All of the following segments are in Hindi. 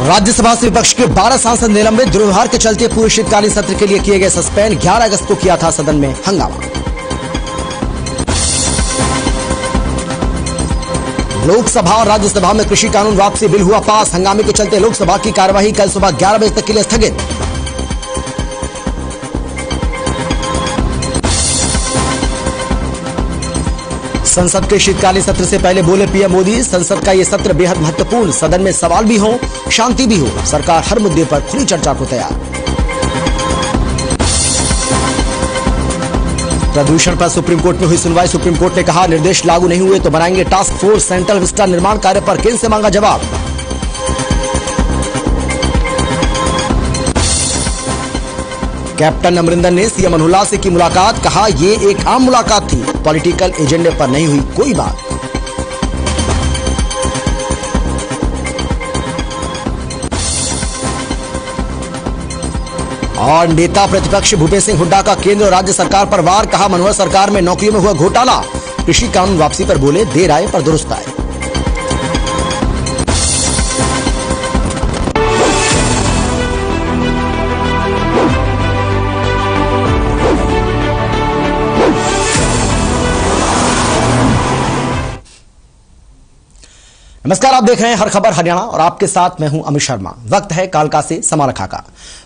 राज्यसभा से विपक्ष के 12 सांसद निलंबित। दुर्व्यवहार के चलते पूरे शीतकालीन सत्र के लिए किए गए सस्पेंड। 11 अगस्त को किया था सदन में हंगामा। लोकसभा और राज्यसभा में कृषि कानून वापसी बिल हुआ पास। हंगामे के चलते लोकसभा की कार्यवाही कल सुबह 11 बजे तक के लिए स्थगित। संसद के शीतकालीन सत्र से पहले बोले पीएम मोदी, संसद का यह सत्र बेहद महत्वपूर्ण। सदन में सवाल भी हो, शांति भी हो, सरकार हर मुद्दे पर खुली चर्चा को तैयार। प्रदूषण पर सुप्रीम कोर्ट में हुई सुनवाई। सुप्रीम कोर्ट ने कहा, निर्देश लागू नहीं हुए तो बनाएंगे टास्क फोर्स। सेंट्रल विस्टा निर्माण कार्य पर केंद्र से मांगा जवाब। कैप्टन अमरिंदर ने सीएम मनोहर लाल से की मुलाकात। कहा, यह एक आम मुलाकात थी, पॉलिटिकल एजेंडे पर नहीं हुई कोई बात। और नेता प्रतिपक्ष भूपेश सिंह हुड्डा का केंद्र और राज्य सरकार पर वार। कहा, मनोहर सरकार में नौकरियों में हुआ घोटाला। कृषि कानून वापसी पर बोले, देर आए पर दुरुस्त आए। नमस्कार, आप देख रहे हैं हर खबर हरियाणा और आपके साथ मैं हूं अमित शर्मा। वक्त है कालका से समारखा का।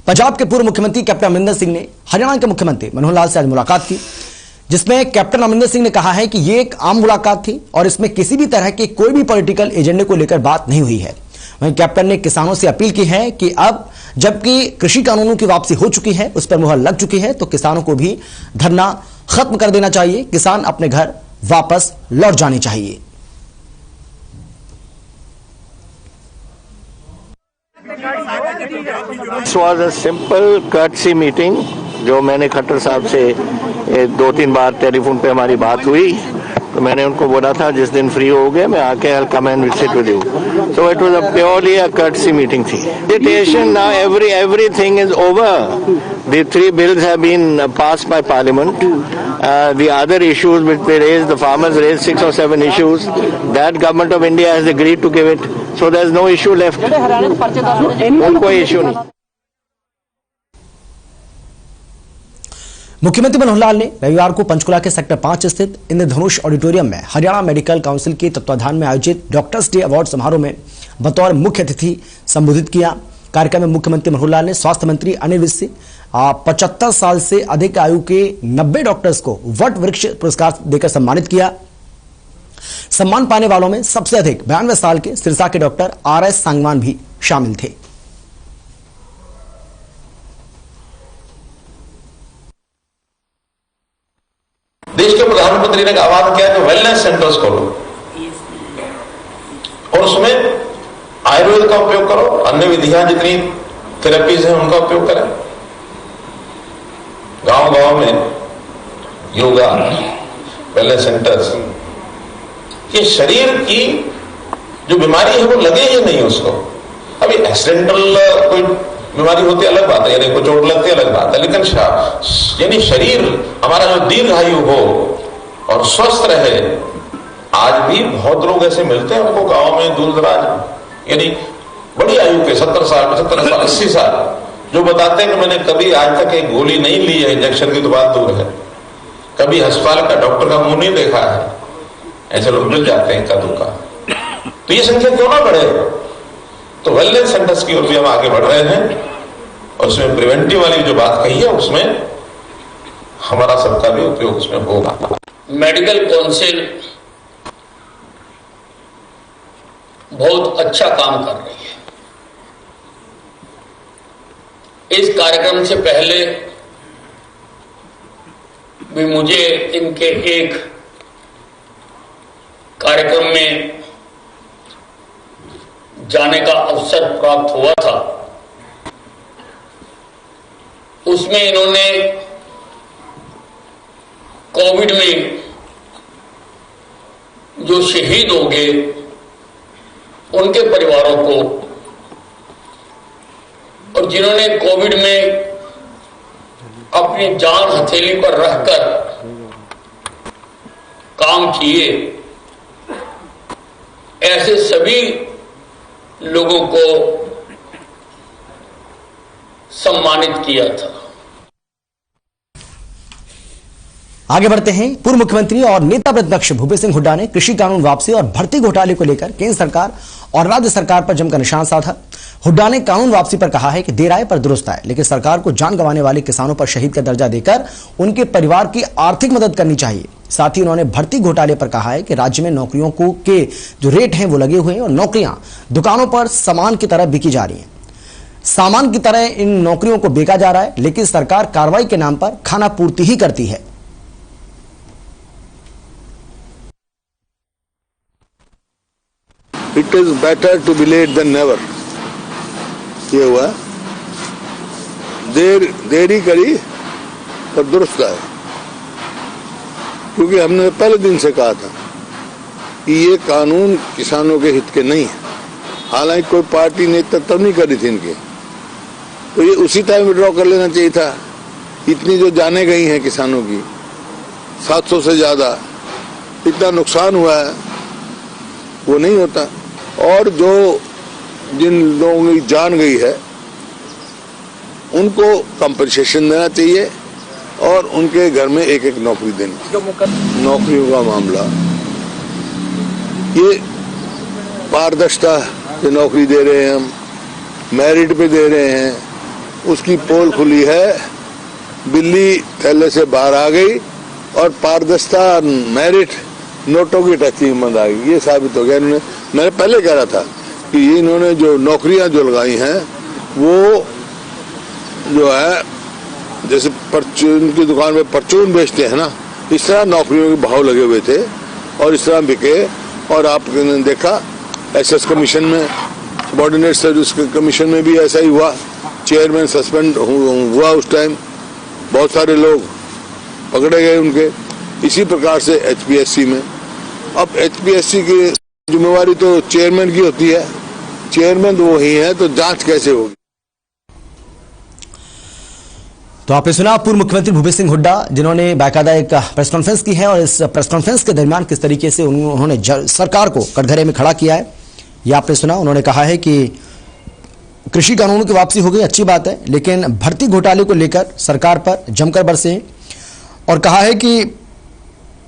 पंजाब के पूर्व मुख्यमंत्री कैप्टन अमरिंदर सिंह ने हरियाणा के मुख्यमंत्री मनोहर लाल से आज मुलाकात की, जिसमें कैप्टन अमरिंदर सिंह ने कहा है कि यह एक आम मुलाकात थी और इसमें किसी भी तरह के कोई भी पॉलिटिकल एजेंडे को लेकर बात नहीं हुई है। वहीं कैप्टन ने किसानों से अपील की है कि अब जबकि कृषि कानूनों की वापसी हो चुकी है, उस पर मुहर लग चुकी है, तो किसानों को भी धरना खत्म कर देना चाहिए। किसान अपने घर वापस लौट जाने चाहिए। This was a simple courtesy meeting जो मैंने खट्टर साहब से 2-3 बार टेलीफोन पे हमारी बात हुई, तो मैंने उनको बोला था जिस दिन फ्री हो गए मैं आके I'll come and visit with you. So it was a purely a courtesy meeting थी. Agitation now everything is over. The 3 bills have been passed by Parliament. The other issues which they raised, the farmers raised 6 or 7 issues. That Government of India has agreed to give it. So there's no issue left. कोई इश्यू नहीं। मुख्यमंत्री मनोहर लाल ने रविवार को पंचकुला के सेक्टर 5 स्थित इंद्रधनुष ऑडिटोरियम में हरियाणा मेडिकल काउंसिल के तत्वाधान में आयोजित डॉक्टर्स डे अवार्ड समारोह में बतौर मुख्य अतिथि संबोधित किया। कार्यक्रम में मुख्यमंत्री मनोहर लाल ने स्वास्थ्य मंत्री अनिल विज से 75 साल से अधिक आयु के 90 डॉक्टर्स को वट वृक्ष पुरस्कार देकर सम्मानित किया। सम्मान पाने वालों में सबसे अधिक 92 साल के सिरसा के डॉक्टर RS सांगवान भी शामिल थे। देश के प्रधानमंत्री ने आह्वान किया कि वेलनेस सेंटर्स खोलो और उसमें आयुर्वेद का उपयोग करो, अन्य विधियां जितनी थेरेपीज हैं उनका उपयोग करें। गांव गांव में योगा वेलनेस सेंटर्स, ये शरीर की जो बीमारी है वो लगे ही नहीं उसको। अभी एक्सीडेंटल कोई बीमारी होती है अलग बात है, यानी कोई चोट लगती है अलग बात है, लेकिन यानी शरीर हमारा जो दीर्घायु हो और स्वस्थ रहे। आज भी बहुत लोग ऐसे मिलते हैं उनको गांव में दूर दराज, यानी बड़ी आयु के 70 साल 75 साल 80 साल, जो बताते हैं कि मैंने कभी आज तक एक गोली नहीं ली है, इंजेक्शन की तो बात दूर है, कभी अस्पताल का डॉक्टर का मुंह नहीं देखा है। ऐसे लोग मिल जाते हैं कदू का। तो ये संख्या क्यों ना बढ़े? तो वेलनेस सेंटर्स की ओर भी हम आगे बढ़ रहे हैं और उसमें प्रिवेंटिव वाली जो बात कही है उसमें हमारा सबका भी उपयोग उसमें होगा। मेडिकल काउंसिल बहुत अच्छा काम कर रही है। इस कार्यक्रम से पहले भी मुझे इनके एक कार्यक्रम में जाने का अवसर प्राप्त हुआ था। उसमें इन्होंने कोविड में जो शहीद हो गए उनके परिवारों को और जिन्होंने कोविड में अपनी जान हथेली पर रखकर काम किए, ऐसे सभी लोगों को सम्मानित किया था। आगे बढ़ते हैं। पूर्व मुख्यमंत्री और नेता प्रतिपक्ष भूपेश सिंह हुड्डा ने कृषि कानून वापसी और भर्ती घोटाले को लेकर केंद्र सरकार और राज्य सरकार पर जमकर निशाना साधा। हुड्डा ने कानून वापसी पर कहा है कि देर आए पर दुरुस्त आए, लेकिन सरकार को जान गंवाने वाले किसानों पर शहीद का दर्जा देकर उनके परिवार की आर्थिक मदद करनी चाहिए। साथ ही उन्होंने भर्ती घोटाले पर कहा है कि राज्य में नौकरियों के जो रेट हैं वो लगे हुए हैं और नौकरियां दुकानों पर सामान की तरह बिकी जा रही हैं। सामान की तरह इन नौकरियों को बेचा जा रहा है, लेकिन सरकार कार्रवाई के नाम पर खाना पूर्ति ही करती है। It is better to be late than never। ये हुआ, देरी करी पर दुरुस्त आए, क्योंकि हमने पहले दिन से कहा था कि ये कानून किसानों के हित के नहीं है। हालांकि कोई पार्टी ने तब नहीं करी थी इनकी, तो ये उसी टाइम विड्रॉ कर लेना चाहिए था। इतनी जो जाने गई हैं किसानों की 700 से ज्यादा, इतना नुकसान हुआ है, वो नहीं होता। और जो जिन लोगों की जान गई है उनको कंपनसेशन देना चाहिए और उनके घर में एक एक नौकरी देनी। नौकरियों का मामला, ये पारदर्शिता से नौकरी दे रहे हैं, हम मेरिट पे दे रहे हैं, उसकी पोल खुली है, बिल्ली थैले से बाहर आ गई और पारदर्शिता मेरिट नोटों की टचिंग बंद आ गई। ये साबित हो गया। मैंने पहले कह रहा था कि इन्होंने जो नौकरियां जो लगाई हैं वो जो है जैसे परचून की दुकान में परचून बेचते हैं ना, इस तरह नौकरियों के भाव लगे हुए थे और इस तरह बिके। और आपने देखा एसएस कमीशन में, सबॉर्डिनेट सर्विस कमीशन में भी ऐसा ही हुआ। चेयरमैन सस्पेंड हुआ, उस टाइम बहुत सारे लोग पकड़े गए उनके। इसी प्रकार से एचपीएससी में, अब एचपीएससी की जिम्मेवारी तो चेयरमैन की होती है, चेयरमैन तो वही है, तो जांच कैसे होगी। तो आपने सुना पूर्व मुख्यमंत्री भूपेश सिंह हुड्डा, जिन्होंने बाकायदा एक प्रेस कॉन्फ्रेंस की है और इस प्रेस कॉन्फ्रेंस के दरमियान किस तरीके से उन्होंने सरकार को कटघरे में खड़ा किया है, यह आपने सुना। उन्होंने कहा है कि कृषि कानूनों की वापसी हो गई, अच्छी बात है, लेकिन भर्ती घोटाले को लेकर सरकार पर जमकर बरसे और कहा है कि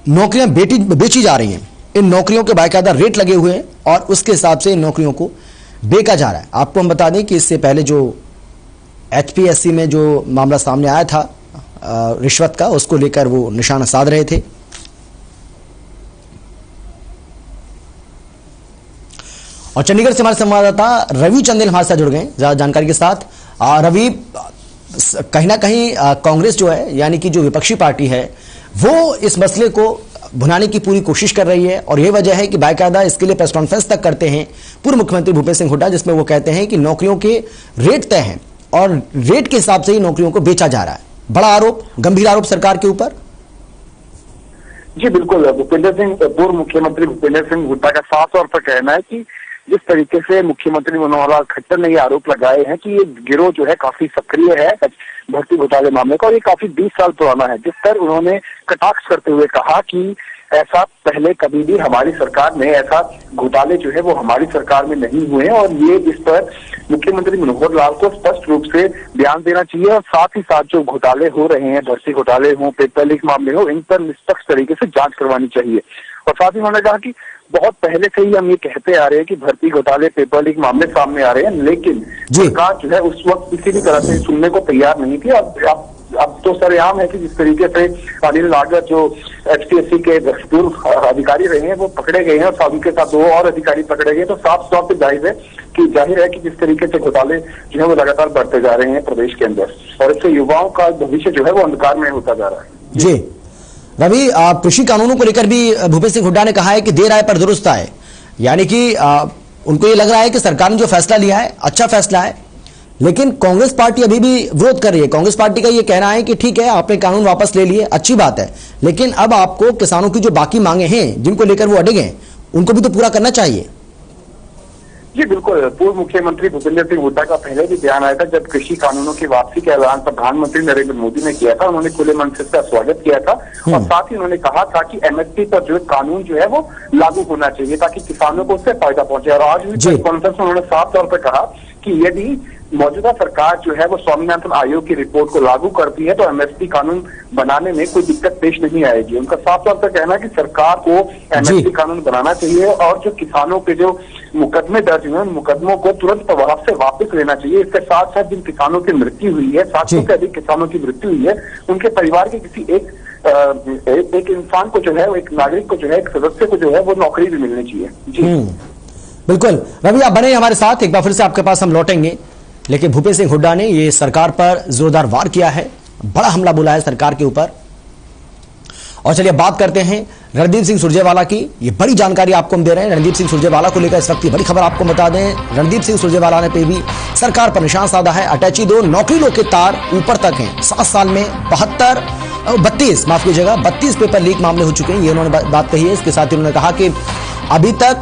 नौकरियां बेची जा रही हैं, इन नौकरियों के बाकायदा रेट लगे हुए हैं और उसके हिसाब से इन नौकरियों को बेचा जा रहा है। आपको हम बता दें कि इससे पहले जो एचपीएससी में जो मामला सामने आया था रिश्वत का, उसको लेकर वो निशाना साध रहे थे। और चंडीगढ़ से हमारे संवाददाता रवि चंदेल हमारे साथ जुड़ गए ज्यादा जानकारी के साथ। रवि, कहीं ना कहीं कांग्रेस जो है, यानी कि जो विपक्षी पार्टी है, वो इस मसले को भुनाने की पूरी कोशिश कर रही है और यह वजह है कि बाकायदा इसके लिए प्रेस कॉन्फ्रेंस तक करते हैं पूर्व मुख्यमंत्री भूपेश सिंह हुड्डा, जिसमें वो कहते हैं कि नौकरियों के रेट तय हैं और रेट के हिसाब से ही नौकरियों को बेचा जा रहा है। बड़ा आरोप, गंभीर आरोप सरकार के ऊपर। जी बिल्कुल, पूर्व मुख्यमंत्री भूपेंद्र सिंह हुड्डा का साफ तौर पर कहना है कि जिस तरीके से मुख्यमंत्री मनोहर लाल खट्टर ने ये आरोप लगाए हैं कि ये गिरोह जो है काफी सक्रिय है भर्ती घोटाले मामले का और ये काफी 20 साल पुराना है, जिस पर उन्होंने कटाक्ष करते हुए कहा कि ऐसा पहले कभी भी हमारी सरकार में ऐसा घोटाले जो है वो हमारी सरकार में नहीं हुए और ये इस पर मुख्यमंत्री मनोहर लाल को स्पष्ट रूप से बयान देना चाहिए और साथ ही साथ जो घोटाले हो रहे हैं, भर्ती घोटाले हो, पेपर लीक मामले हो, इन पर निष्पक्ष तरीके से जांच करवानी चाहिए। और साथ ही उन्होंने कहा कि बहुत पहले से ही हम ये कहते आ रहे हैं कि भर्ती घोटाले, पेपर लीक मामले सामने आ रहे हैं, लेकिन सरकार जो है उस वक्त किसी भी तरह से सुनने को तैयार नहीं थी। अब तो सरेआम है कि जिस तरीके से अनिल नागर जो एचपीएससी के पूर्व अधिकारी रहे हैं वो पकड़े गए हैं और साथ के साथ 2 और अधिकारी पकड़े गए, तो साफ तौर पे जाहिर है कि जिस तरीके से घोटाले जो है वो लगातार बढ़ते जा रहे हैं प्रदेश के अंदर और इससे युवाओं का भविष्य जो है वो अंधकार में होता जा रहा है। जी रवि, कृषि कानूनों को लेकर भी भूपेश सिंह हुड्डा ने कहा है कि देर आए पर दुरुस्त आए, यानी कि उनको ये लग रहा है कि सरकार ने जो फैसला लिया है अच्छा फैसला है, लेकिन कांग्रेस पार्टी अभी भी विरोध कर रही है। कांग्रेस पार्टी का ये कहना है कि ठीक है, आपने कानून वापस ले लिए, अच्छी बात है, लेकिन अब आपको किसानों की जो बाकी मांगे हैं जिनको लेकर वो अड़े हैं उनको भी तो पूरा करना चाहिए। जी बिल्कुल, पूर्व मुख्यमंत्री भूपेंद्र सिंह हुड्डा का पहले भी बयान आया था जब कृषि कानूनों की वापसी का ऐलान प्रधानमंत्री नरेंद्र मोदी ने किया था। उन्होंने खुले मन से इसका स्वागत किया था और साथ ही उन्होंने कहा था कि एमएसपी पर जो कानून जो है वो लागू होना चाहिए ताकि किसानों को उससे फायदा पहुंचे। और आज भी प्रेस कॉन्फ्रेंस में उन्होंने साफ तौर पर कहा कि यदि मौजूदा सरकार जो है वो स्वामीनाथन आयोग की रिपोर्ट को लागू करती है तो एमएसपी कानून बनाने में कोई दिक्कत पेश नहीं आएगी। उनका साफ तौर पर कहना है कि सरकार को एमएसपी कानून बनाना चाहिए और जो किसानों के जो मुकदमे दर्ज हुए उन मुकदमों को तुरंत प्रभाव से वापस लेना चाहिए। इसके साथ साथ जिन किसानों की मृत्यु हुई है, 700 से अधिक किसानों की मृत्यु हुई है, उनके परिवार के किसी एक इंसान को जो है, एक नागरिक को जो है, एक सदस्य को जो है वो नौकरी भी मिलनी चाहिए। जी बिल्कुल रवि, आप बने हमारे साथ, एक बार फिर से आपके पास हम लौटेंगे। लेकिन भूपेश सिंह हुड्डा ने ये सरकार पर जोरदार वार किया है, बड़ा हमला बोला है सरकार के ऊपर। और चलिए बात करते हैं रणदीप सिंह सुरजेवाला की। ये बड़ी जानकारी आपको हम दे रहे हैं रणदीप सिंह सुरजेवाला को लेकर। इस वक्त की बड़ी खबर आपको बता दें, रणदीप सिंह सुरजेवाला ने पे भी सरकार पर निशान साधा है। अटैची 2 नौकरी लो के तार ऊपर तक हैं। 7 साल में 32 पेपर लीक मामले हो चुके हैं, ये उन्होंने बात कही है। इसके साथ ही उन्होंने कहा कि अभी तक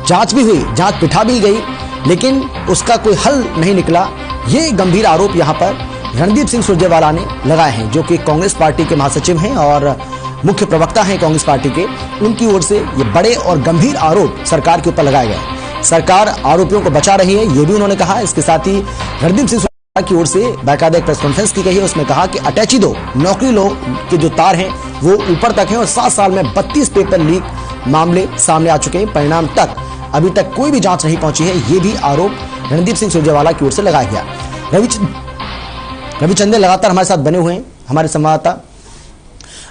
जांच भी हुई, जांच बिठा भी गई, लेकिन उसका कोई हल नहीं निकला। ये गंभीर आरोप यहां पर रणदीप सिंह सुरजेवाला ने लगाए हैं, जो कि कांग्रेस पार्टी के महासचिव हैं और मुख्य प्रवक्ता हैं कांग्रेस पार्टी के। उनकी ओर से ये बड़े और गंभीर आरोप सरकार के ऊपर लगाए गए। सरकार आरोपियों को बचा रही है, ये भी उन्होंने कहा। इसके साथ ही रणदीप सिंह सुरजेवाला की ओर से बाकायदा एक प्रेस कॉन्फ्रेंस की गई है, उसमें कहा कि अटैची 2 नौकरी लो के जो तार हैं वो ऊपर तक हैं और 7 साल में 32 पेपर लीक मामले सामने आ चुके हैं। परिणाम तक अभी तक कोई भी जांच नहीं पहुंची है, ये भी आरोप रणदीप सिंह सुरजेवाला की ओर से लगाया गया। रवि चंदेल लगातार हमारे साथ बने हुए हैं, हमारे संवाददाता।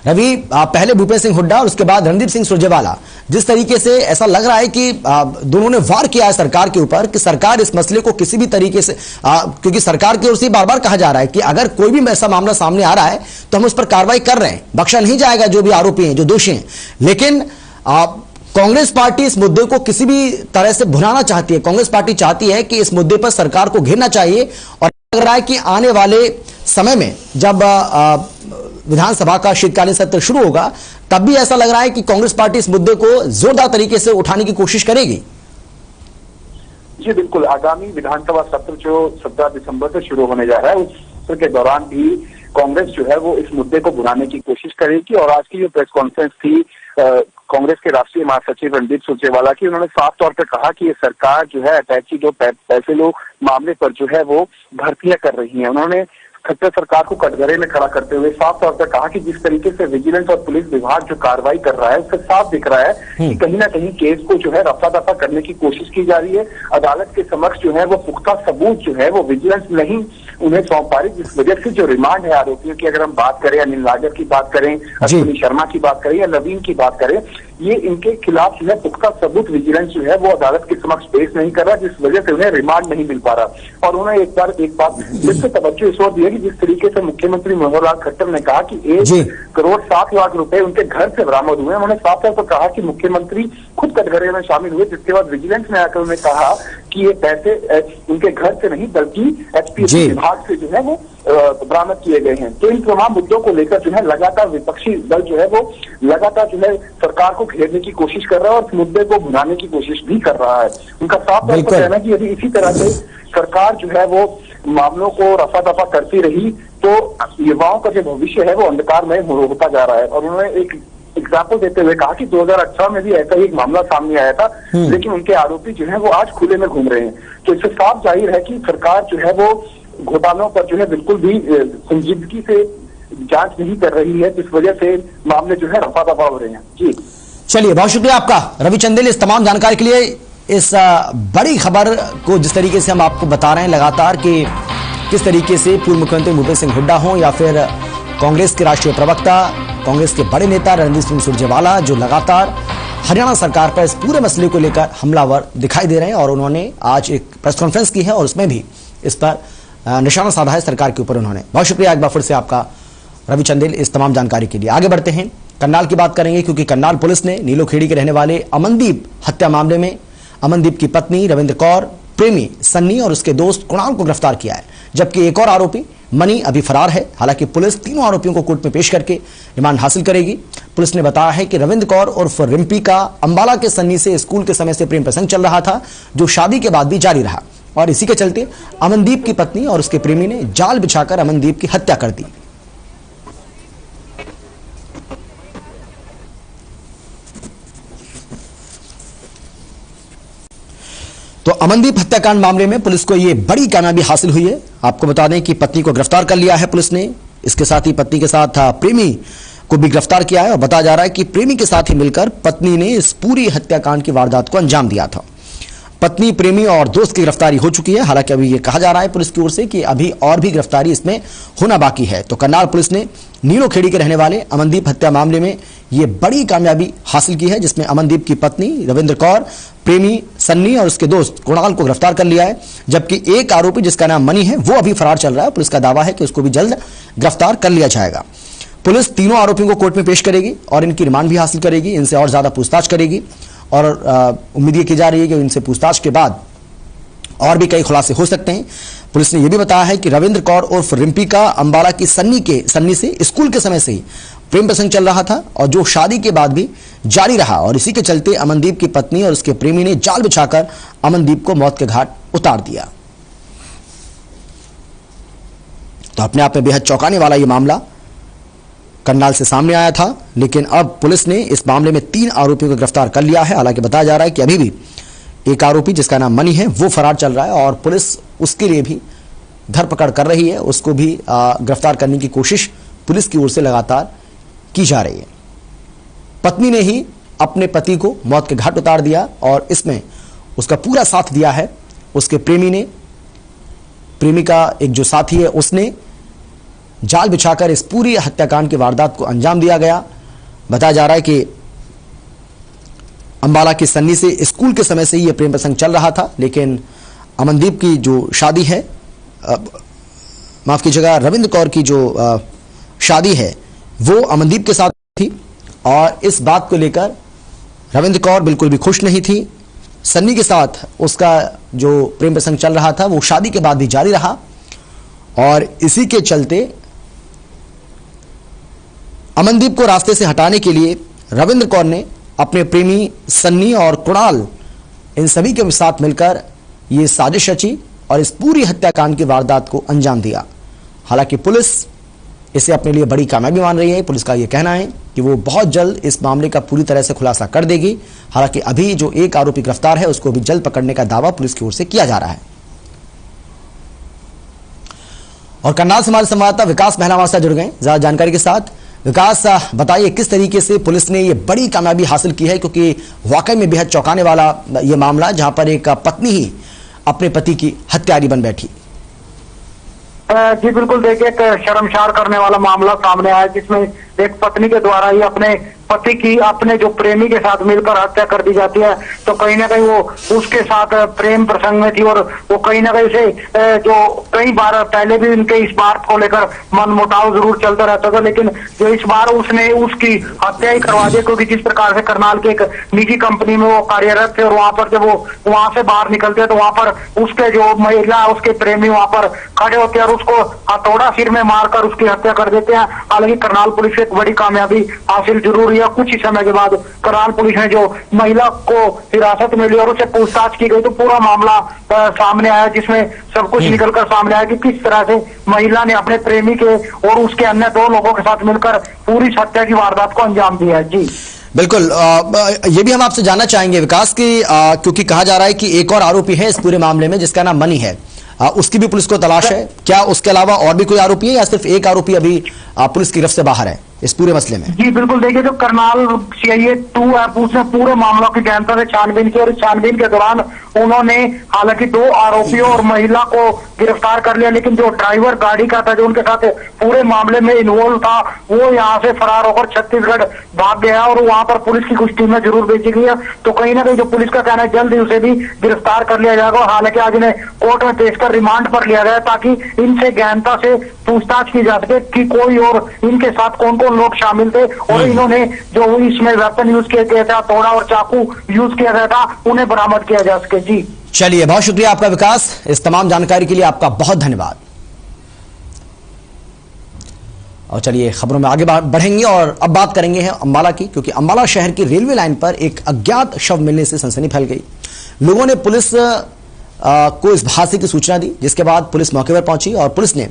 रवि, पहले भूपेश सिंह हुड्डा और उसके बाद रणदीप सिंह सुरजेवाला, जिस तरीके से ऐसा लग रहा है कि दोनों ने वार किया है सरकार के ऊपर कि सरकार इस मसले को किसी भी तरीके से, क्योंकि सरकार की ओर से बार बार कहा जा रहा है कि अगर कोई भी ऐसा मामला सामने आ रहा है तो हम उस पर कार्रवाई कर रहे हैं, बख्शा नहीं जाएगा जो भी आरोपी हैं, जो दोषी हैं। लेकिन कांग्रेस पार्टी इस मुद्दे को किसी भी तरह से भुनाना चाहती है। कांग्रेस पार्टी चाहती है कि इस मुद्दे पर सरकार को घेरना चाहिए और लग रहा है कि आने वाले समय में जब विधानसभा का शीतकालीन सत्र शुरू होगा तब भी ऐसा लग रहा है कि कांग्रेस पार्टी इस मुद्दे को जोरदार तरीके से उठाने की कोशिश करेगी। जी बिल्कुल, आगामी विधानसभा सत्र जो 17 दिसंबर से शुरू होने जा रहा है, उस सत्र के दौरान भी कांग्रेस जो है वो इस मुद्दे को भुनाने की कोशिश करेगी। और आज की जो प्रेस कॉन्फ्रेंस थी कांग्रेस के राष्ट्रीय महासचिव रणदीप सुरजेवाला की, उन्होंने साफ तौर पर कहा कि ये सरकार जो है अटैची 2 पैसे लो मामले पर जो है वो भर्तियां कर रही है। उन्होंने खट्टर सरकार को कटघरे में खड़ा करते हुए साफ तौर पर कहा कि जिस तरीके से विजिलेंस और पुलिस विभाग जो कार्रवाई कर रहा है उससे साफ दिख रहा है कि कहीं ना कहीं केस को जो है रफा दफा करने की कोशिश की जा रही है। अदालत के समक्ष जो है वो पुख्ता सबूत जो है वो विजिलेंस नहीं उन्हें सौंप पा रही, जिस वजह से जो रिमांड है आरोपियों की, अगर हम बात करें अनिल नागर की बात करें, अश्विनी शर्मा की बात करें या नवीन की बात करें, ये इनके खिलाफ जो है पुख्ता सबूत विजिलेंस जो है वो अदालत के समक्ष पेश नहीं कर रहा, जिस वजह से उन्हें रिमांड नहीं मिल पा रहा। और उन्होंने एक बात फिर से तवज्जो इस ओर दी है कि जिस तरीके से मुख्यमंत्री मनोहर लाल खट्टर ने कहा कि 1 करोड़ 7 लाख रुपए उनके घर से बरामद हुए, उन्होंने साफ तौर पर कहा कि मुख्यमंत्री खुद कटघरे में शामिल हुए, जिसके बाद विजिलेंस ने आकर उन्हें कहा कि ये पैसे उनके घर से नहीं बल्कि एचपीएससी विभाग से जो है वो बरामद किए गए हैं। तो इन तमाम मुद्दों को लेकर जो है लगातार विपक्षी दल जो है वो लगातार जो है सरकार को घेरने की कोशिश कर रहा है और इस मुद्दे को भुनाने की कोशिश भी कर रहा है। उनका साफ तौर पर कहना है कि यदि इसी तरह से सरकार जो है वो मामलों को रफा दफा करती रही तो युवाओं का जो भविष्य है वो अंधकार में होता जा रहा है। और उन्होंने एक एग्जाम्पल देते हुए कहा कि 2018 में भी ऐसा ही एक मामला सामने आया था, लेकिन उनके आरोपी जो है वो आज खुले में घूम रहे हैं। तो इससे साफ जाहिर है कि सरकार जो है वो घोटालों पर जो है बिल्कुल भी संजीदगी से जांच नहीं कर रही है, जिस वजह से मामले जो है रफा दफा हो रहे हैं। जी चलिए, बहुत शुक्रिया आपका रवि चंदेल इस तमाम जानकारी के लिए। इस बड़ी खबर को जिस तरीके से हम आपको बता रहे हैं लगातार कि किस तरीके से पूर्व मुख्यमंत्री भूपेश सिंह हुड्डा हों या फिर कांग्रेस के राष्ट्रीय प्रवक्ता, कांग्रेस के बड़े नेता रणदीप सिंह सुरजेवाला, जो लगातार हरियाणा सरकार पर इस पूरे मसले को लेकर हमलावर दिखाई दे रहे हैं। और उन्होंने आज एक प्रेस कॉन्फ्रेंस की है और उसमें भी इस पर निशाना साधा है सरकार के ऊपर उन्होंने। बहुत शुक्रिया एक बार फिर से आपका रवि चंदेल इस तमाम जानकारी के लिए। आगे बढ़ते हैं, करनाल की बात करेंगे, क्योंकि करनाल पुलिस ने नीलोखेड़ी के रहने वाले अमनदीप हत्या मामले में अमनदीप की पत्नी रविंद्र कौर, प्रेमी सन्नी और उसके दोस्त कुणाल को गिरफ्तार किया है, जबकि एक और आरोपी मनी अभी फरार है। हालांकि पुलिस तीनों आरोपियों को कोर्ट में पेश करके रिमांड हासिल करेगी। पुलिस ने बताया है कि रविंद्र कौर उर्फ रिम्पी का अंबाला के सन्नी से स्कूल के समय से प्रेम प्रसंग चल रहा था, जो शादी के बाद भी जारी रहा, और इसी के चलते अमनदीप की पत्नी और उसके प्रेमी ने जाल बिछाकर अमनदीप की हत्या कर दी। तो अमनदीप हत्याकांड मामले में पुलिस को यह बड़ी कामयाबी हासिल हुई है। आपको बता दें कि पत्नी को गिरफ्तार कर लिया है पुलिस ने। इसके साथ ही पत्नी के साथ प्रेमी को भी गिरफ्तार किया है और बताया जा रहा है कि प्रेमी के साथ ही मिलकर पत्नी ने इस पूरी हत्याकांड की वारदात को अंजाम दिया था। पत्नी, प्रेमी और दोस्त की गिरफ्तारी हो चुकी है। हालांकि अभी यह कहा जा रहा है पुलिस की ओर से कि अभी और भी गिरफ्तारी इसमें होना बाकी है। तो करनाल पुलिस ने नीलोखेड़ी के रहने वाले अमनदीप हत्या मामले में यह बड़ी कामयाबी हासिल की है, जिसमें अमनदीप की पत्नी रविंद्र कौर, प्रेमी सन्नी और उसके दोस्त कुणाल को गिरफ्तार कर लिया है। जबकि एक आरोपी जिसका नाम मनी है वो अभी फरार चल रहा है। पुलिस का दावा है कि उसको भी जल्द गिरफ्तार कर लिया जाएगा। पुलिस तीनों आरोपियों को कोर्ट में पेश करेगी और इनकी रिमांड भी हासिल करेगी, इनसे और ज्यादा पूछताछ करेगी और उम्मीद की जा रही है कि इनसे पूछताछ के बाद और भी कई खुलासे हो सकते हैं। पुलिस ने यह भी बताया है कि रविंद्र कौर उर्फ रिम्पी का अंबाला की सन्नी से स्कूल के समय से ही प्रेम प्रसंग चल रहा था और जो शादी के बाद भी जारी रहा और इसी के चलते अमनदीप की पत्नी और उसके प्रेमी ने जाल बिछाकर अमनदीप को मौत के घाट उतार दिया। तो अपने आप में बेहद चौंकाने वाला यह मामला करनाल से सामने आया था, लेकिन अब पुलिस ने इस मामले में 3 आरोपियों को गिरफ्तार कर लिया है। हालांकि बताया जा रहा है कि अभी भी एक आरोपी जिसका नाम मनी है वो फरार चल रहा है और पुलिस उसके लिए भी धरपकड़ कर रही है। उसको भी गिरफ्तार करने की कोशिश पुलिस की ओर से लगातार की जा रही है। पत्नी ने ही अपने पति को मौत के घाट उतार दिया और इसमें उसका पूरा साथ दिया है उसके प्रेमी ने। प्रेमी का एक जो साथी है उसने जाल बिछाकर इस पूरी हत्याकांड की वारदात को अंजाम दिया गया। बताया जा रहा है कि अंबाला की सन्नी से स्कूल के समय से ही यह प्रेम प्रसंग चल रहा था, लेकिन अमनदीप की जो शादी है, माफ कीजिएगा, रविंद्र कौर की जो शादी है वो अमनदीप के साथ थी और इस बात को लेकर रविंद्र कौर बिल्कुल भी खुश नहीं थी। सन्नी के साथ उसका जो प्रेम प्रसंग चल रहा था वो शादी के बाद भी जारी रहा और इसी के चलते अमनदीप को रास्ते से हटाने के लिए रविंद्र कौर ने अपने प्रेमी सन्नी और कुणाल इन सभी के साथ मिलकर ये साजिश रची और इस पूरी हत्याकांड की वारदात को अंजाम दिया। हालांकि पुलिस इसे अपने लिए बड़ी कामयाबी मान रही है। पुलिस का यह कहना है कि वो बहुत जल्द इस मामले का पूरी तरह से खुलासा कर देगी। हालांकि अभी जो एक आरोपी गिरफ्तार है उसको भी जल्द पकड़ने का दावा पुलिस की ओर से किया जा रहा है। और करनाल से हमारे संवाददाता विकास महला हमारे साथ जुड़ गए ज्यादा जानकारी के साथ। विकास, बताइए किस तरीके से पुलिस ने ये बड़ी कामयाबी हासिल की है, क्योंकि वाकई में बेहद चौंकाने वाला ये मामला जहां पर एक पत्नी ही अपने पति की हत्यारी बन बैठी। जी बिल्कुल, देखिए एक शर्मसार करने वाला मामला सामने आया जिसमें एक पत्नी के द्वारा ही अपने पति की अपने जो प्रेमी के साथ मिलकर हत्या कर दी जाती है। तो कहीं ना कहीं वो उसके साथ प्रेम प्रसंग में थी और वो कहीं ना कहीं उसे जो कई बार पहले भी उनके इस बात को लेकर मनमुटाव जरूर चलता रहता था, लेकिन जो इस बार उसने उसकी हत्या ही करवा दी, क्योंकि जिस प्रकार से करनाल की एक निजी कंपनी में वो कार्यरत थे और वहां पर जब वो वहां से बाहर निकलते हैं तो वहां पर उसके जो महिला उसके प्रेमी वहां पर खड़े होते हैं और उसको हथौड़ा सिर में मारकर उसकी हत्या कर देते हैं। हालांकि करनाल पुलिस एक बड़ी कामयाबी हासिल जरूर हुई। कुछ ही समय के बाद करनाल पुलिस ने जो महिला को हिरासत में लिया और उससे पूछताछ की गई तो पूरा मामला सामने आया, जिसमें सब कुछ निकलकर सामने आया कि किस तरह से महिला ने अपने प्रेमी के और उसके अन्य 2 लोगों के साथ मिलकर पूरी हत्या की वारदात को अंजाम दिया है। जी बिल्कुल, ये भी हम आपसे जानना चाहेंगे विकास की, क्योंकि कहा जा रहा है कि एक और आरोपी है इस पूरे मामले में जिसका नाम मनी है, उसकी भी पुलिस को तलाश है। क्या उसके अलावा और भी कोई आरोपी है या सिर्फ एक आरोपी अभी पुलिस की गिरफ्त से बाहर है इस पूरे मसले में? जी बिल्कुल, देखिए जो करनाल सीआईए 2 है उसने पूरे मामलों की गहनता से छानबीन की और इस छानबीन के दौरान उन्होंने हालांकि 2 आरोपियों और महिला को गिरफ्तार कर लिया, लेकिन जो ड्राइवर गाड़ी का था जो उनके साथ पूरे मामले में इन्वॉल्व था वो यहाँ से फरार होकर छत्तीसगढ़ भाग गया और वहां पर पुलिस की कुछ टीमें जरूर भेजी गई है। तो कहीं ना कहीं जो पुलिस का कहना है जल्द ही उसे भी गिरफ्तार कर लिया जाएगा। हालांकि आज इन्हें कोर्ट में पेश कर रिमांड पर लिया गया ताकि इनसे गहनता से पूछताछ की जा सके कि कोई और इनके साथ कौन कौन लोग शामिल थे और इन्होंने जो इसमें वेपन यूज किया गया था, हथौड़ा और चाकू यूज किया गया था, उन्हें बरामद किया जा सके। जी चलिए, बहुत शुक्रिया आपका विकास, इस तमाम जानकारी के लिए आपका बहुत धन्यवाद। और चलिए खबरों में आगे बढ़ेंगे और अब बात करेंगे हैं अंबाला की, क्योंकि अंबाला शहर की रेलवे लाइन पर एक अज्ञात शव मिलने से सनसनी फैल गई। लोगों ने पुलिस को इस हादसे की सूचना दी, जिसके बाद पुलिस मौके पर पहुंची और पुलिस ने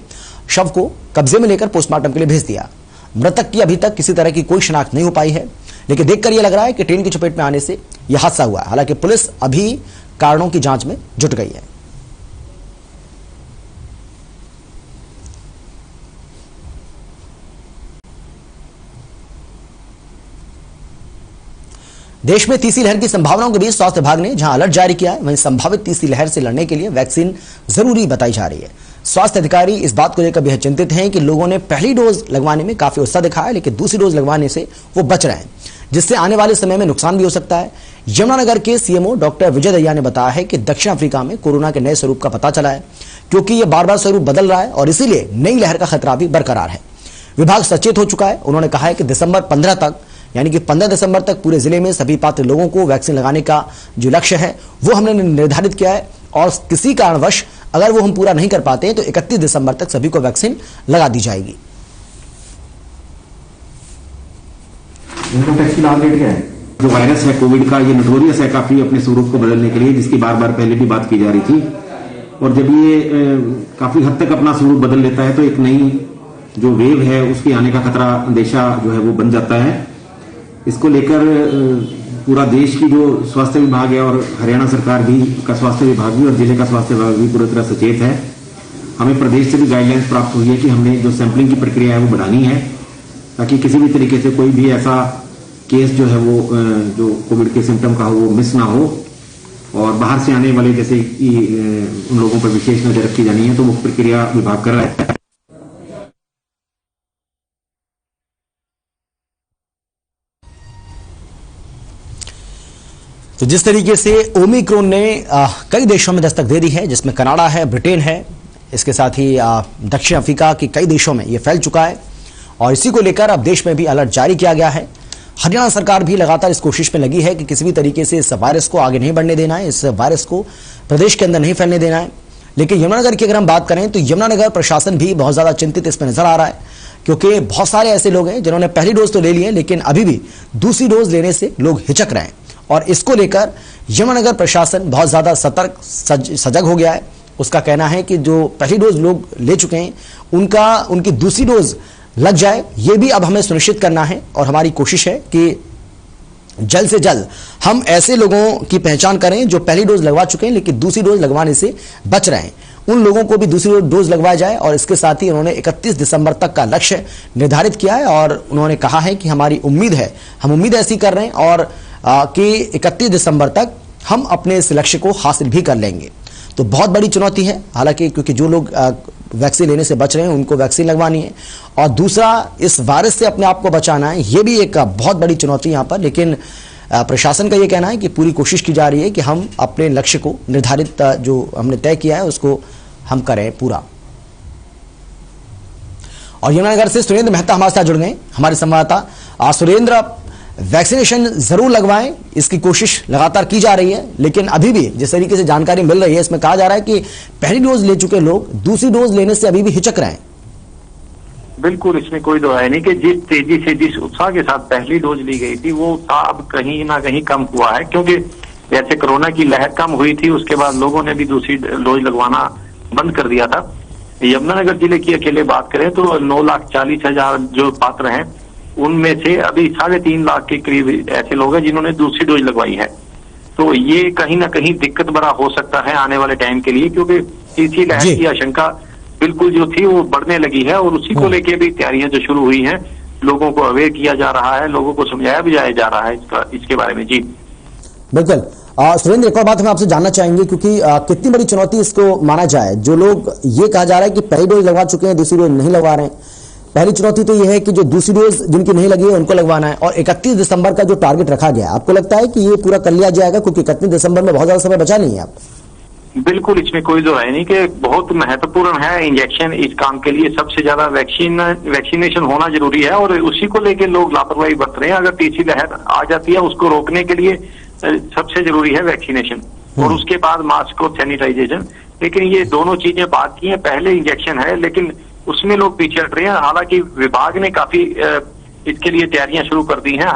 शव को कब्जे में लेकर पोस्टमार्टम के लिए भेज दिया। मृतक की अभी तक किसी तरह की कोई शिनाख्त नहीं हो पाई है, लेकिन देखकर यह लग रहा है कि ट्रेन की चपेट में आने से यह हादसा हुआ है। हालांकि पुलिस अभी कारणों की जांच में जुट गई है। देश में तीसरी लहर की संभावनाओं के बीच स्वास्थ्य विभाग ने जहां अलर्ट जारी किया है, वहीं संभावित तीसरी लहर से लड़ने के लिए वैक्सीन जरूरी बताई जा रही है। स्वास्थ्य अधिकारी इस बात को लेकर बेहद चिंतित हैं कि लोगों ने पहली डोज लगवाने में काफी उत्साह दिखाया, लेकिन दूसरी डोज लगवाने से वो बच रहे हैं, जिससे आने वाले समय में नुकसान भी हो सकता है। यमुनानगर के सीएमओ डॉक्टर विजय दहिया ने बताया है कि दक्षिण अफ्रीका में कोरोना के नए स्वरूप का पता चला है, क्योंकि ये बार बार स्वरूप बदल रहा है और इसीलिए नई लहर का खतरा भी बरकरार है। विभाग सचेत हो चुका है। उन्होंने कहा है कि दिसंबर 15 तक, यानी कि 15 दिसंबर तक पूरे जिले में सभी पात्र लोगों को वैक्सीन लगाने का जो लक्ष्य है वो हमने निर्धारित किया है, और किसी कारणवश अगर वो हम पूरा नहीं कर पाते हैं तो 31 दिसंबर तक सभी को वैक्सीन लगा दी जाएगी। इनकम टैक्स की लाभ रेट क्या है? जो वायरस है कोविड का, ये नोटोरियस है काफी अपने स्वरूप को बदलने के लिए, जिसकी बार बार पहले भी बात की जा रही थी। और जब ये काफी हद तक अपना स्वरूप बदल लेता है तो एक नई जो वेव है उसके आने का खतरा, अंदेशा जो है वो बन जाता है। इसको लेकर पूरा देश की जो स्वास्थ्य विभाग है और हरियाणा सरकार भी का स्वास्थ्य विभाग भी और जिले का स्वास्थ्य विभाग भी पूरी तरह सचेत है। हमें प्रदेश से भी गाइडलाइंस प्राप्त हुई है कि हमने जो सैंपलिंग की प्रक्रिया है वो बढ़ानी है, ताकि किसी भी तरीके से कोई भी ऐसा केस जो है वो जो कोविड के सिम्टम का हो वो मिस ना हो। और बाहर से आने वाले जैसे उन लोगों पर विशेष नजर रखी जानी है, तो वो प्रक्रिया विभाग कर रहा है। तो जिस तरीके से ओमिक्रॉन ने कई देशों में दस्तक दे दी है, जिसमें कनाडा है, ब्रिटेन है, इसके साथ ही दक्षिण अफ्रीका के कई देशों में यह फैल चुका है, और इसी को लेकर अब देश में भी अलर्ट जारी किया गया है। हरियाणा सरकार भी लगातार इस कोशिश में लगी है कि किसी भी तरीके से इस वायरस को आगे नहीं बढ़ने देना है, इस वायरस को प्रदेश के अंदर नहीं फैलने देना है। लेकिन यमुनानगर की अगर हम बात करें तो यमुनानगर प्रशासन भी बहुत ज्यादा चिंतित इसमें नजर आ रहा है, क्योंकि बहुत सारे ऐसे लोग हैं जिन्होंने पहली डोज तो ले ली है, लेकिन अभी भी दूसरी डोज लेने से लोग हिचक रहे हैं, और इसको लेकर यमुनानगर प्रशासन बहुत ज्यादा सतर्क सजग हो गया है। उसका कहना है कि जो पहली डोज लोग ले चुके हैं उनकी दूसरी डोज लग जाए, ये भी अब हमें सुनिश्चित करना है, और हमारी कोशिश है कि जल्द से जल्द हम ऐसे लोगों की पहचान करें जो पहली डोज लगवा चुके हैं लेकिन दूसरी डोज लगवाने से बच रहे हैं, उन लोगों को भी दूसरी डोज लगवाया जाए। और इसके साथ ही उन्होंने 31 दिसंबर तक का लक्ष्य निर्धारित किया है, और उन्होंने कहा है कि हमारी उम्मीद है, हम उम्मीद ऐसी कर रहे हैं और कि 31 दिसंबर तक हम अपने इस लक्ष्य को हासिल भी कर लेंगे। तो बहुत बड़ी चुनौती है, हालांकि क्योंकि जो लोग वैक्सीन लेने से बच रहे हैं उनको वैक्सीन लगवानी है, और दूसरा इस वायरस से अपने आप को बचाना है, ये भी एक बहुत बड़ी चुनौती यहाँ पर। लेकिन प्रशासन का ये कहना है कि पूरी कोशिश की जा रही है कि हम अपने लक्ष्य को निर्धारित जो हमने तय किया है उसको हम करें पूरा। और यमुनानगर से सुरेंद्र मेहता हमारे साथ जुड़ गए, हमारे संवाददाता। सुरेंद्र, वैक्सीनेशन जरूर लगवाएं, इसकी कोशिश लगातार की जा रही है, लेकिन अभी भी जिस तरीके से जानकारी मिल रही है इसमें कहा जा रहा है कि पहली डोज ले चुके लोग दूसरी डोज लेने से अभी भी हिचक रहे हैं। बिल्कुल, इसमें कोई दो है नहीं कि जिस तेजी से, जिस उत्साह के साथ पहली डोज ली गई थी वो उत्साह अब कहीं ना कहीं कम हुआ है, क्योंकि जैसे कोरोना की लहर कम हुई थी उसके बाद लोगों ने भी दूसरी डोज लगवाना बंद कर दिया था। यमुनानगर जिले की अकेले बात करें तो 9,40,000 जो पात्र हैं उनमें से अभी 3.5 लाख के करीब ऐसे लोग हैं जिन्होंने दूसरी डोज लगवाई है। तो ये कहीं ना कहीं दिक्कत बड़ा हो सकता है आने वाले टाइम के लिए, क्योंकि तीसरी लहर की आशंका बिल्कुल जो थी वो बढ़ने लगी है, और उसी को लेके भी तैयारियां जो शुरू हुई हैं, लोगों को अवेयर किया जा रहा है, लोगों को समझाया भी जा रहा है इसके बारे में। जी बिल्कुल। सुरेंद्र, एक और बात हम आपसे जानना चाहेंगे, क्योंकि कितनी बड़ी चुनौती इसको माना जाए, जो लोग ये कहा जा रहा है कि पहली डोज लगवा चुके हैं दूसरी डोज नहीं लगवा रहे हैं। पहली चुनौती तो यह है कि जो दूसरी डोज जिनकी नहीं लगी है उनको लगवाना है, और 31 दिसंबर का जो टारगेट रखा गया, आपको लगता है कि ये पूरा कर लिया जाएगा? क्योंकि 31 दिसंबर में बहुत ज्यादा समय बचा नहीं है। आप बिल्कुल, इसमें कोई दो है नहीं कि बहुत महत्वपूर्ण है इंजेक्शन इस काम के लिए। सबसे ज्यादा वैक्सीनेशन होना जरूरी है, और उसी को लेकर लोग लापरवाही बरत रहे हैं। अगर तीसरी लहर आ जाती है उसको रोकने के लिए सबसे जरूरी है वैक्सीनेशन, और उसके बाद मास्क और सैनिटाइजेशन। लेकिन ये दोनों चीजें बात की हैं, पहले इंजेक्शन है लेकिन उसमें लोग पीछे हट रहे हैं। हालांकि विभाग ने काफी इसके लिए तैयारियां शुरू कर दी हैं।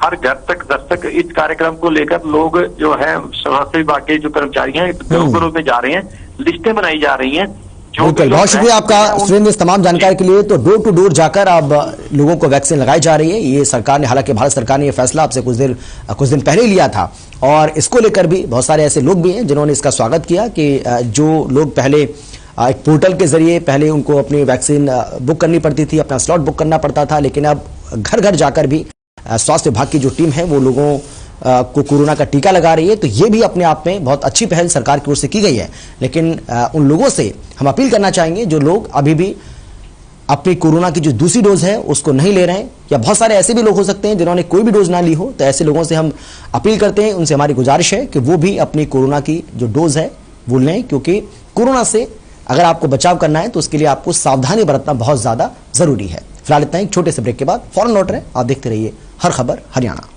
हर घर तक दस्तक इस कार्यक्रम को लेकर लोग जो है स्वास्थ्य विभाग के जो कर्मचारी हैं घरों में जा रहे हैं, लिस्टें बनाई जा रही हैं, बिल्कुल, बहुत शुक्रिया आपका सुरेंद्र इस तमाम जानकारी के लिए। तो डोर टू डोर जाकर अब लोगों को वैक्सीन लगाई जा रही है। ये सरकार ने, हालांकि भारत सरकार ने ये फैसला आपसे कुछ दिन पहले लिया था और इसको लेकर भी बहुत सारे ऐसे लोग भी हैं जिन्होंने इसका स्वागत किया कि जो लोग पहले एक पोर्टल के जरिए पहले उनको अपनी वैक्सीन बुक करनी पड़ती थी, अपना स्लॉट बुक करना पड़ता था, लेकिन अब घर घर जाकर भी स्वास्थ्य विभाग की जो टीम है वो लोगों को कोरोना का टीका लगा रही है। तो ये भी अपने आप में बहुत अच्छी पहल सरकार की ओर से की गई है। लेकिन उन लोगों से हम अपील करना चाहेंगे जो लोग अभी भी अपनी कोरोना की जो दूसरी डोज है उसको नहीं ले रहे हैं, या बहुत सारे ऐसे भी लोग हो सकते हैं जिन्होंने कोई भी डोज ना ली हो, तो ऐसे लोगों से हम अपील करते हैं, उनसे हमारी गुजारिश है कि वो भी अपनी कोरोना की जो डोज है वो लें, क्योंकि कोरोना से अगर आपको बचाव करना है तो उसके लिए आपको सावधानी बरतना बहुत ज्यादा जरूरी है। फिलहाल इतना ही, छोटे से ब्रेक के बाद फौरन लौट रहे हैं। आप देखते रहिए हर खबर हरियाणा।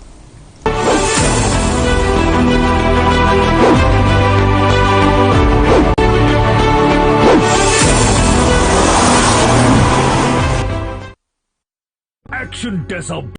Action Desert